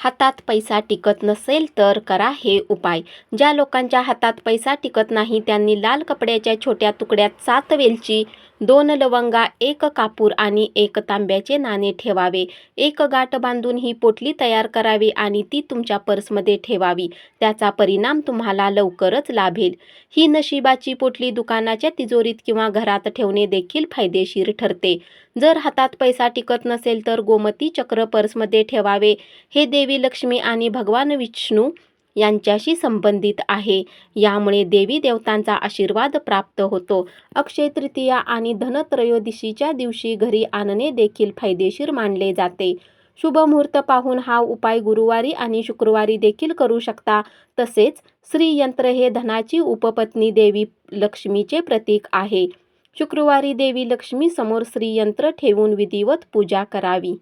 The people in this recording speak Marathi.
हातात पैसा टिकत नसेल तर करा हे उपाय. ज्या लोकांच्या हातात पैसा टिकत नाही त्यांनी लाल कपड्याच्या छोट्या तुकड्यात 7 वेलची, 2 लवंगा, 1 कापूर आणि 1 तांब्याचे नाणे ठेवावे. एक गाठ बांधून ही पोटली तयार करावी आणि ती तुमच्या पर्समध्ये ठेवावी. त्याचा परिणाम तुम्हाला लवकरच लाभेल. ही नशिबाची पोटली दुकानाच्या तिजोरीत किंवा घरात ठेवणे देखील फायदेशीर ठरते. जर हातात पैसा टिकत नसेल तर गोमती चक्र पर्समध्ये ठेवावे. हे देवी लक्ष्मी आणि भगवान विष्णू यांच्याशी संबंधित आहे. यामुळे देवी देवतांचा आशीर्वाद प्राप्त होतो. अक्षय तृतीया आणि धनत्रयोदशीच्या दिवशी घरी आणणे देखील फायदेशीर मानले जाते. शुभ मुहूर्त पाहून हा उपाय गुरुवारी आणि शुक्रवारी देखील करू शकता. तसेच श्रीयंत्र हे धनाची उपपत्नी देवी लक्ष्मीचे प्रतीक आहे. शुक्रवारी देवी लक्ष्मी समोर श्रीयंत्र ठेवून विधिवत पूजा करावी.